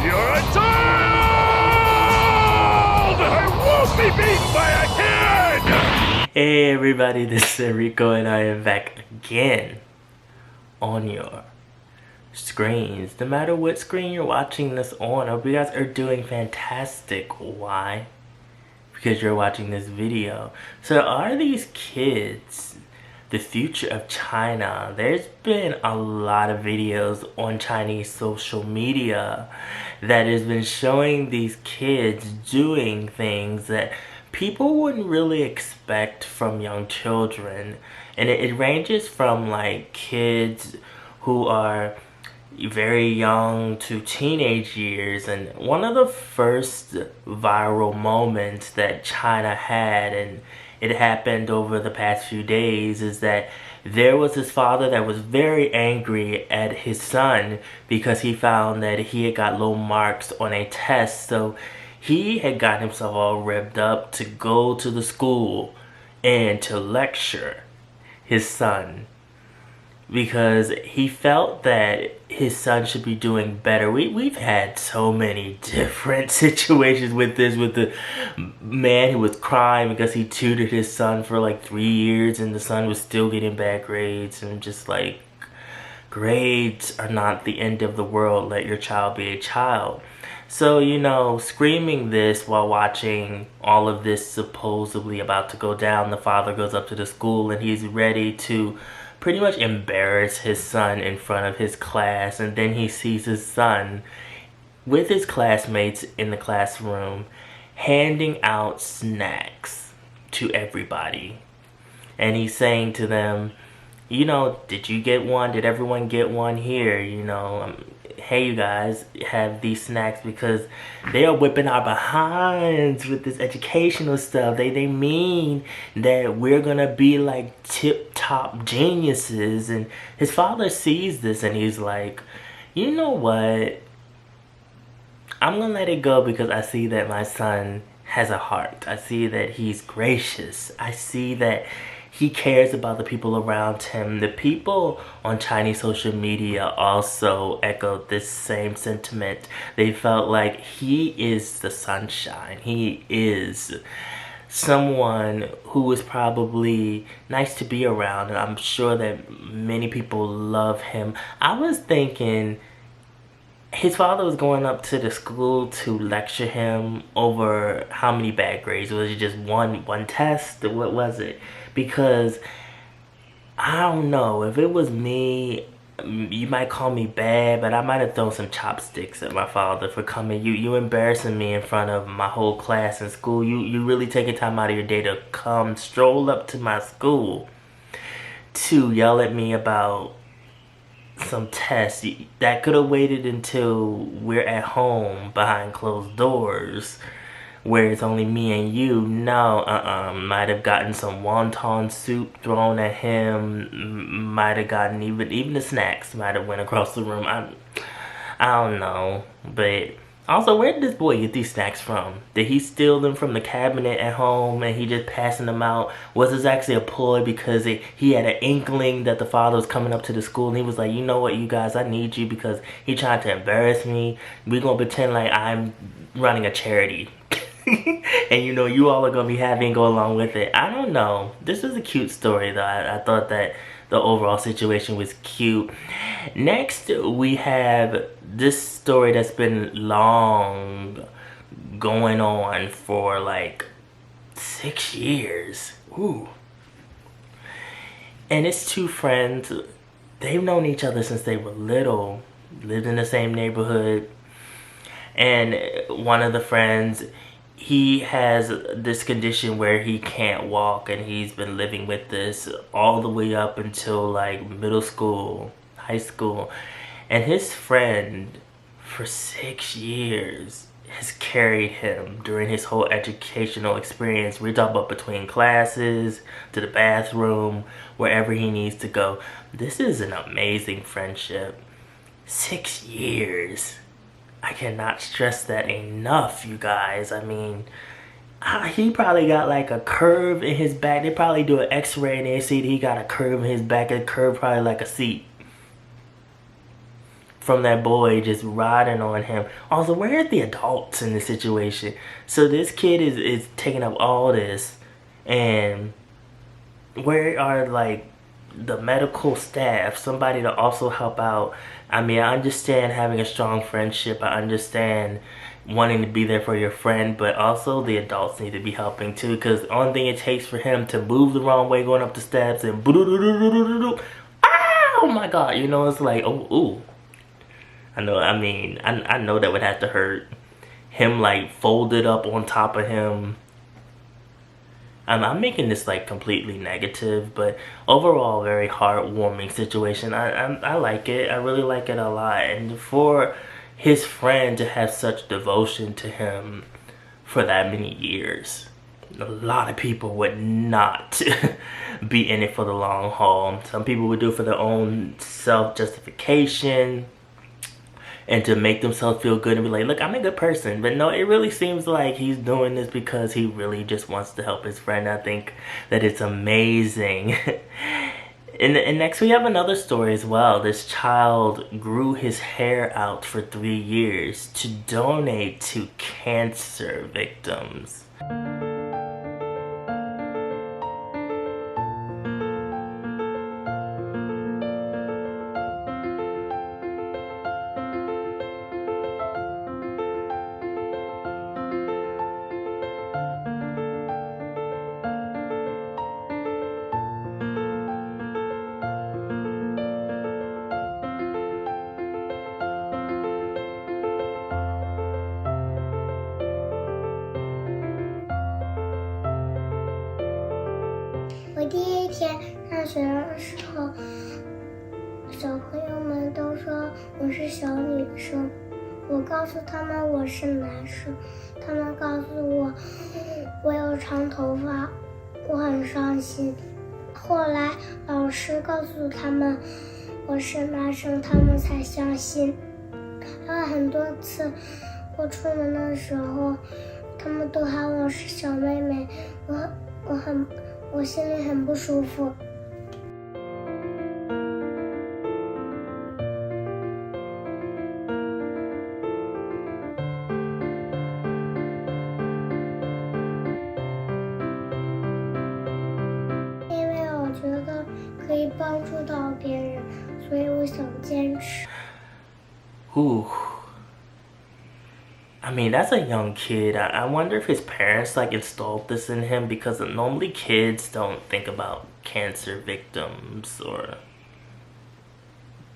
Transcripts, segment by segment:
You're a child! I won't be beaten by a kid! Hey everybody, this is Erico and I am back again on your screens. No matter what screen you're watching this on, I hope you guys are doing fantastic. Why? Because you're watching this video. So are these kids the future of China? There's been a lot of videos on Chinese social media that has been showing these kids doing things that people wouldn't really expect from young children. And it ranges from like kids who are very young to teenage years. And one of the first viral moments that China had, and it happened over the past few days, is that there was this father that was very angry at his son because he found that he had got low marks on a test. So he had got himself all revved up to go to the school and to lecture his son because he felt that his son should be doing better. We've had so many different situations with this, with the man who was crying because he tutored his son for like 3 years and the son was still getting bad grades, and just like, grades are not the end of the world. Let your child be a child. So, you know, screaming this while watching all of this supposedly about to go down, the father goes up to the school and he's ready to pretty much embarrass his son in front of his class. And then he sees his son with his classmates in the classroom handing out snacks to everybody. And he's saying to them, you know, did you get one? Did everyone get one here? You know, hey, you guys have these snacks because they are whipping our behinds with this educational stuff. They mean that we're gonna be like tip-top geniuses. And his father sees this and he's like, you know what? I'm gonna let it go because I see that my son has a heart. I see that he's gracious. I see that he cares about the people around him. The people on Chinese social media also echoed this same sentiment. They felt like he is the sunshine. He is someone who is probably nice to be around, and I'm sure that many people love him. I was thinking his father was going up to the school to lecture him over how many bad grades. Was it just one test? What was it? Because I don't know, if it was me, you might call me bad, but I might have thrown some chopsticks at my father for coming. You embarrassing me in front of my whole class in school. You really taking time out of your day to come stroll up to my school to yell at me about some tests that could have waited until we're at home behind closed doors where it's only me and you. No, might have gotten some wonton soup thrown at him, might have gotten even the snacks might have went across the room. I don't know. But also, where did this boy get these snacks from? Did he steal them from the cabinet at home and he just passing them out? Was this actually a ploy because he had an inkling that the father was coming up to the school and he was like, you know what, you guys, I need you because he tried to embarrass me. We're gonna pretend like I'm running a charity. And you know, you all are gonna be happy and go along with it. I don't know. This was a cute story though. I thought that the overall situation was cute. Next, we have this story that's been long going on for like 6 years. Ooh. And it's two friends. They've known each other since they were little, lived in the same neighborhood. And one of the friends, he has this condition where he can't walk, and he's been living with this all the way up until like middle school, high school. And his friend for 6 years has carried him during his whole educational experience. We're talking about between classes, to the bathroom, wherever he needs to go. This is an amazing friendship. 6 years. I cannot stress that enough, you guys. I mean, he probably got like a curve in his back. They probably do an x-ray and they see that he got a curve in his back. A curve probably like a seat. from that boy just riding on him. Also, where are the adults in this situation? So this kid is taking up all this, and where are like the medical staff, somebody to also help out? I mean, I understand having a strong friendship. I understand wanting to be there for your friend, but also the adults need to be helping too, because the only thing it takes for him to move the wrong way going up the steps and oh my god, you know, it's like, oh, ooh. I know, I mean, I know that would have to hurt. Him like folded up on top of him. I'm making this like completely negative, but overall, very heartwarming situation. I like it. I really like it a lot. And for his friend to have such devotion to him for that many years, a lot of people would not be in it for the long haul. Some people would do it for their own self-justification and to make themselves feel good and be like, look, I'm a good person. But no, it really seems like he's doing this because he really just wants to help his friend. I think that it's amazing. And next we have another story as well. This child grew his hair out for 3 years to donate to cancer victims.我第一天上学的时候，小朋友们都说我是小女生，我告诉他们我是男生，他们告诉我我有长头发，我很伤心。后来老师告诉他们我是男生，他们才相信。还有很多次我出门的时候，他们都喊我是小妹妹，我心里很不舒服。因为我觉得可以帮助到别人，所以我想坚持。Ooh. I mean, that's a young kid. I wonder if his parents like installed this in him, because normally kids don't think about cancer victims or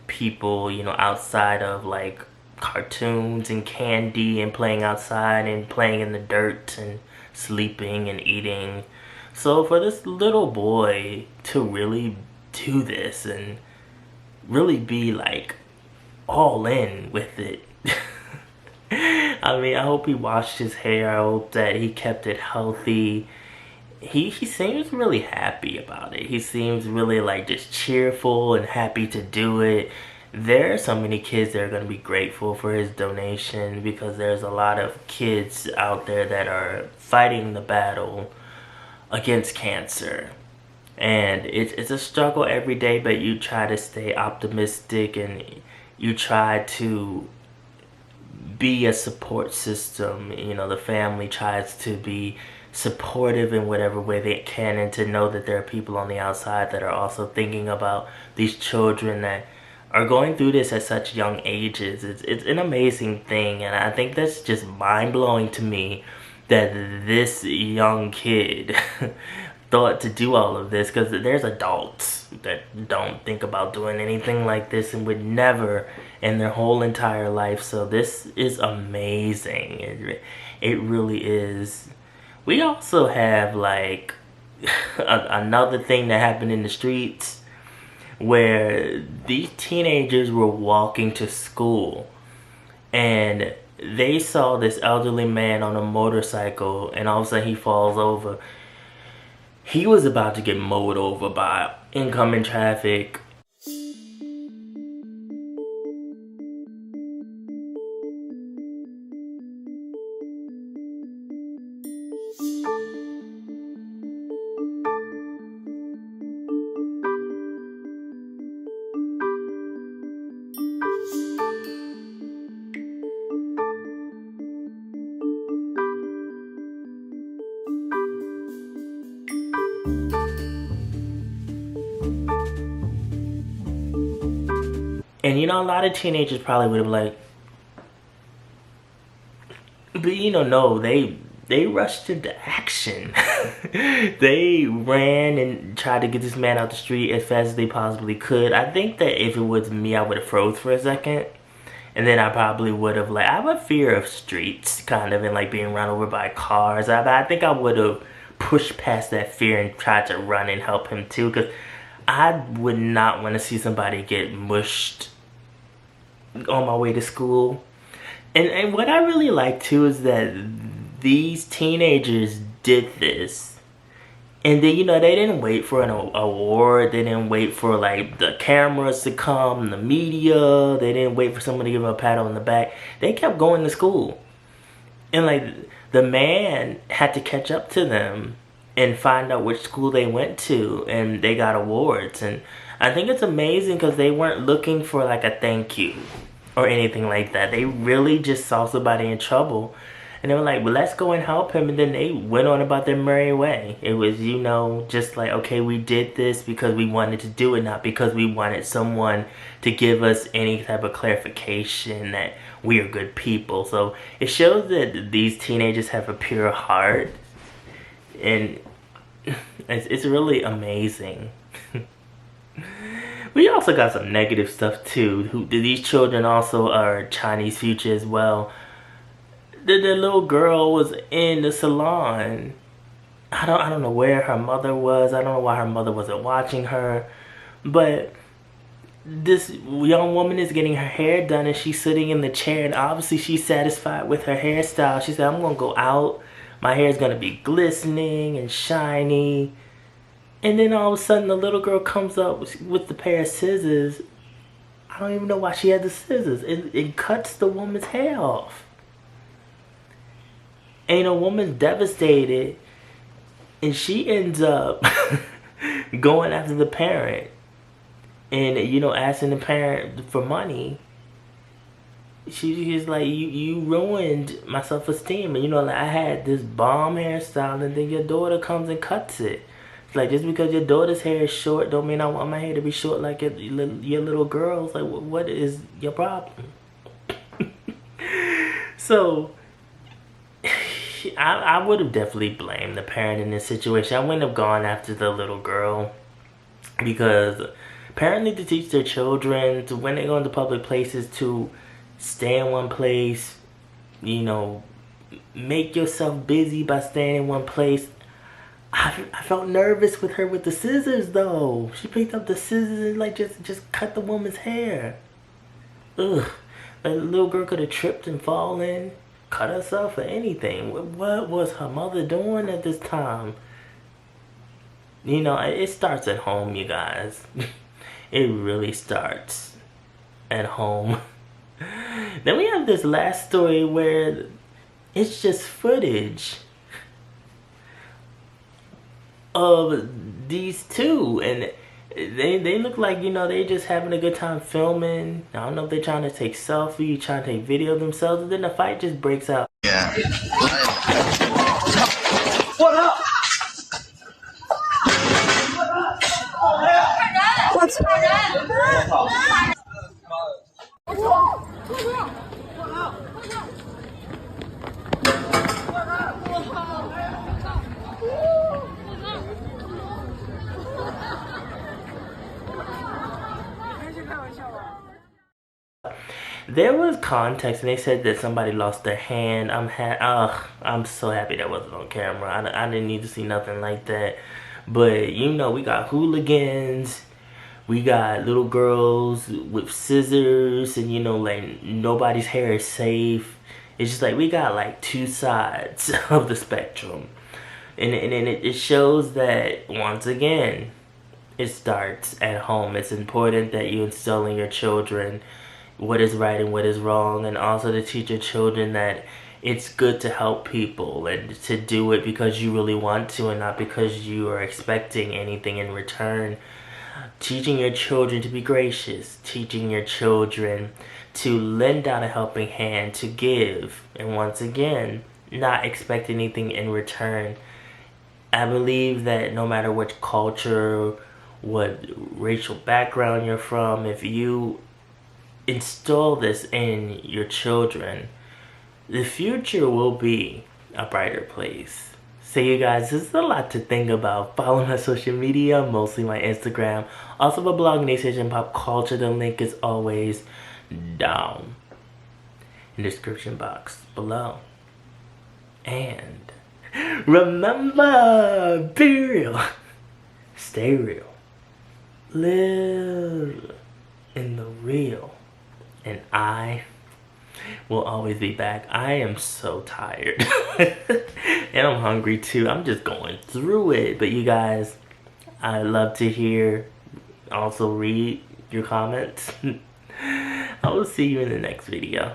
people, you know, outside of like cartoons and candy and playing outside and playing in the dirt and sleeping and eating. So for this little boy to really do this and really be like all in with it. I mean, I hope he washed his hair. I hope that he kept it healthy. He seems really happy about it. He seems really like just cheerful and happy to do it. There are so many kids that are going to be grateful for his donation, because there's a lot of kids out there that are fighting the battle against cancer. And it's a struggle every day, but you try to stay optimistic and you try to be a support system. You know, the family tries to be supportive in whatever way they can, and to know that there are people on the outside that are also thinking about these children that are going through this at such young ages. It's an amazing thing, and I think that's just mind-blowing to me that this young kid thought to do all of this, because there's adults that don't think about doing anything like this and would never in their whole entire life. So this is amazing. It really is. We also have like another thing that happened in the streets, where these teenagers were walking to school and they saw this elderly man on a motorcycle, and all of a sudden he falls over. He was about to get mowed over by incoming traffic. And you know, a lot of teenagers probably would have like, but you know, no, they rushed into action. They ran and tried to get this man out the street as fast as they possibly could. I think that if it was me, I would have froze for a second. And then I probably would have like, I have a fear of streets kind of and like being run over by cars. I think I would have pushed past that fear and tried to run and help him too, because I would not want to see somebody get mushed on my way to school. And what I really like too is that these teenagers did this. And then, you know, they didn't wait for an award. They didn't wait for, like, the cameras to come, the media. They didn't wait for someone to give them a pat on the back. They kept going to school. And, like, the man had to catch up to them and find out which school they went to. And they got awards. And I think it's amazing because they weren't looking for, like, a thank you or anything like that. They really just saw somebody in trouble. And they were like, well, let's go and help him. And then they went on about their merry way. It was, you know, just like, okay, we did this because we wanted to do it, not because we wanted someone to give us any type of clarification that we are good people. So it shows that these teenagers have a pure heart. And it's really amazing. We also got some negative stuff too. These children also are Chinese future as well. The little girl was in the salon. I don't know where her mother was. I don't know why her mother wasn't watching her. But this young woman is getting her hair done and she's sitting in the chair, and obviously she's satisfied with her hairstyle. She said, I'm gonna go out. My hair is gonna be glistening and shiny. And then all of a sudden the little girl comes up with the pair of scissors. I don't even know why she had the scissors. It cuts the woman's hair off. And a woman's devastated. And she ends up going after the parent. And, you know, asking the parent for money. She's like, you ruined my self-esteem. And, you know, like, I had this bomb hairstyle and then your daughter comes and cuts it. Like, just because your daughter's hair is short don't mean I want my hair to be short like your little girl's. Like, what is your problem? So, I would have definitely blamed the parent in this situation. I wouldn't have gone after the little girl. Because parents need to teach their children to, when they go into public places, to stay in one place. You know, make yourself busy by staying in one place. I felt nervous with her with the scissors though. She picked up the scissors and like just cut the woman's hair. Ugh. Like, the little girl could have tripped and fallen, cut herself or anything. What was her mother doing at this time? You know, it starts at home, you guys. It really starts at home. Then we have this last story where it's just footage of these two, and they look like, you know, they just having a good time filming. I don't know if they're trying to take selfie, trying to take video of themselves, and then the fight just breaks out. Yeah. What up? What's up? There was context, and they said that somebody lost their hand. I'm so happy that wasn't on camera. I didn't need to see nothing like that. But, you know, we got hooligans. We got little girls with scissors. And, you know, like, nobody's hair is safe. It's just like we got, like, two sides of the spectrum. And it shows that, once again, it starts at home. It's important that you instill in your children what is right and what is wrong, and also to teach your children that it's good to help people and to do it because you really want to and not because you are expecting anything in return. Teaching your children to be gracious, teaching your children to lend out a helping hand, to give, and once again, not expect anything in return. I believe that no matter what culture, what racial background you're from, if you install this in your children, the future will be a brighter place. So you guys, this is a lot to think about. Follow my social media, mostly my Instagram. Also my blog, Nation Pop Culture. The link is always down in the description box below. And remember, be real, stay real, live in the real, and I will always be back. I am so tired and I'm hungry too. I'm just going through it. But you guys, I love to hear, also read your comments. I will see you in the next video.